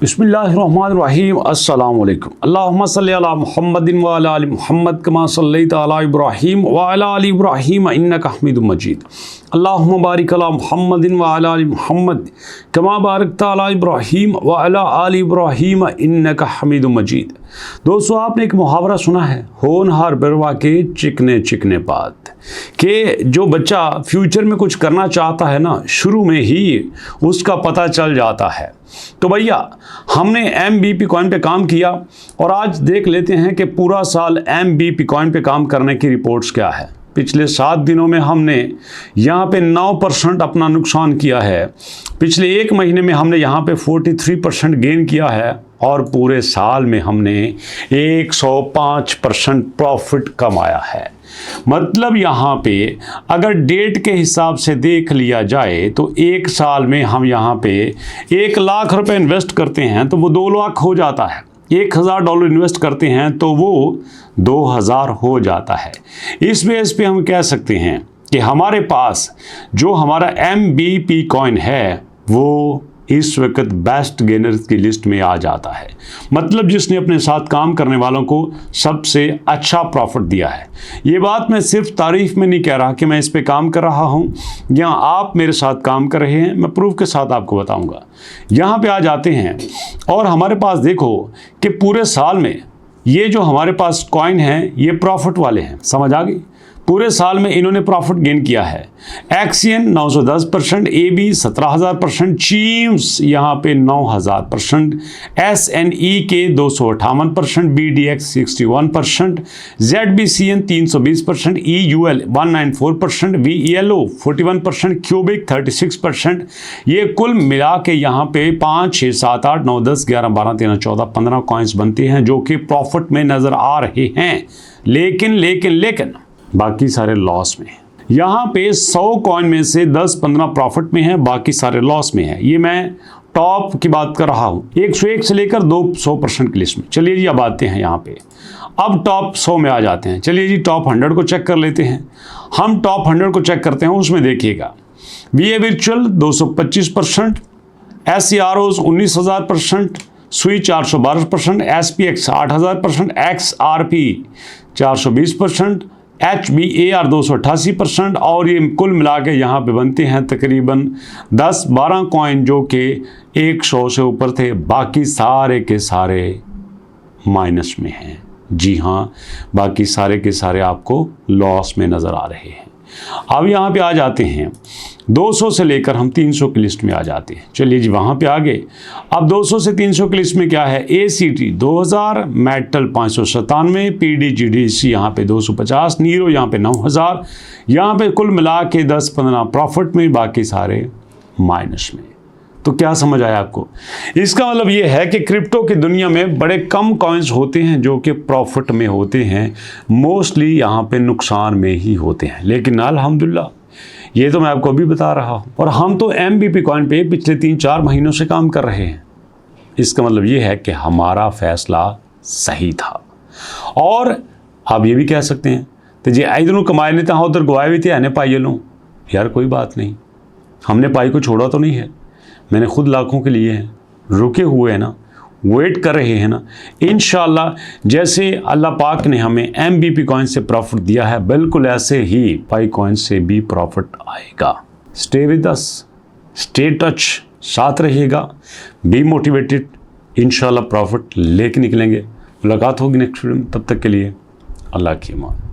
बिस्मिल्लाहिर्रहमानिर्रहीम अस्सलामु अलैकुम अल्लाहुम्मा सल्लि अला मुहम्मदिन व अला आलि मुहम्मद कमा सल्लैता अला इब्राहीम व अला आलि इब्राहीम इन्नका हमीदुम मजीद अल्लाहुम्मा बारिक अला मुहम्मदिन व अला आलि मुहम्मद कमा बारकता अला इब्राहीम व अला आलि इब्राहीम इन्नका हमीदुम मजीद। दोस्तों, आपने एक मुहावरा सुना है, होनहार बिरवा के चिकने चिकने बात, कि जो बच्चा फ्यूचर में कुछ करना चाहता है ना, शुरू में ही उसका पता चल जाता है। तो भैया, हमने MBP कॉइन पे काम किया और आज देख लेते हैं कि पूरा साल MBP कॉइन पे काम करने की रिपोर्ट्स क्या है। पिछले 7 दिनों में हमने यहाँ पे 9% अपना नुकसान किया है। पिछले 1 महीने में हमने यहाँ पे 43% गेन किया है और पूरे साल में हमने 105% प्रॉफिट कमाया है। मतलब यहाँ पे अगर डेट के हिसाब से देख लिया जाए तो 1 साल में हम यहाँ पे 1 लाख रुपए इन्वेस्ट करते हैं तो वो 2 लाख हो जाता है। $1000 इन्वेस्ट करते हैं तो वो 2000 हो जाता है। इस बेस पे हम कह सकते हैं कि हमारे पास जो हमारा MBP कॉइन है वो इस वक्त बेस्ट गेनर्स की लिस्ट में आ जाता है। मतलब जिसने अपने साथ काम करने वालों को सबसे अच्छा प्रॉफिट दिया है। ये बात मैं सिर्फ तारीफ में नहीं कह रहा कि मैं इस पे काम कर रहा हूँ या आप मेरे साथ काम कर रहे हैं, मैं प्रूफ के साथ आपको बताऊँगा। यहाँ पे आ जाते हैं और हमारे पास देखो कि पूरे साल में ये जो हमारे पास कॉइन है ये प्रॉफिट वाले हैं, समझ आ गई। पूरे साल में इन्होंने प्रॉफिट गेन किया है। एक्सियन 910%, AB 17,000%, चीम्स यहाँ पे 9,000%, SNE के 258%, BDX 61%, ZBCN 320%, EUL 194%, VELO 41%, cubic 36%। ये कुल मिला के यहाँ पे 5, 6, 7, 8, 9, 10, 11, 12, 13, 14, 15 कॉइन्स बनते हैं जो कि प्रॉफिट में नज़र आ रहे हैं। लेकिन बाकी सारे लॉस में। यहाँ पे 100 कॉइन में से 10-15 प्रॉफिट में है, बाकी सारे लॉस में है। ये मैं टॉप की बात कर रहा हूँ, 101 से लेकर 200% की लिस्ट में। चलिए जी, अब आते हैं यहाँ पे, अब टॉप 100 में आ जाते हैं। चलिए जी, टॉप 100 को चेक कर लेते हैं। हम टॉप 100 को चेक करते हैं, उसमें देखिएगा VA वर्चुअल 225%, SCROs 19,000%, सुई 412%, SPX 8,000%, XRP 420%, HBAR 288% और ये कुल मिला के यहाँ पे बनते हैं तकरीबन 10-12 कॉइन जो कि 100 से ऊपर थे। बाकी सारे के सारे माइनस में हैं। जी हाँ, बाकी सारे के सारे आपको लॉस में नज़र आ रहे हैं। अब यहाँ पे आ जाते हैं 200 से लेकर हम 300 की लिस्ट में आ जाते हैं। चलिए जी, वहाँ पे आ गए। अब 200 से 300 की लिस्ट में क्या है, ACT 2000, मेटल 597, PDGDC यहाँ पे 250, नीरो यहाँ पे 9000। यहाँ पे कुल मिला के 10-15 प्रॉफिट में, बाकी सारे माइनस में। तो क्या समझ आया आपको? इसका मतलब ये है कि क्रिप्टो की दुनिया में बड़े कम कॉइन्स होते हैं जो कि प्रॉफिट में होते हैं, मोस्टली यहाँ पे नुकसान में ही होते हैं। लेकिन अल्हम्दुलिल्लाह, ये तो मैं आपको अभी बता रहा हूँ और हम तो MBP कॉइन पे पिछले 3-4 महीनों से काम कर रहे हैं। इसका मतलब ये है कि हमारा फैसला सही था। और आप ये भी कह सकते हैं तो जी इधरों कमाए नहीं था, उधर गवाए भी थे, आने पाई लो यार, कोई बात नहीं, हमने पाई को छोड़ा तो नहीं है। मैंने खुद लाखों के लिए हैं, रुके हुए हैं ना, वेट कर रहे हैं ना। इंशाल्लाह जैसे अल्लाह पाक ने हमें MBP कॉइन से प्रॉफिट दिया है, बिल्कुल ऐसे ही पाई कॉइन से भी प्रॉफिट आएगा। Stay with us, stay touch, साथ रहिएगा, बी मोटिवेटेड, इंशाल्लाह प्रॉफिट लेके निकलेंगे। मुलाकात होगी नेक्स्ट वीडियो में, तब तक के लिए अल्लाह की अमान।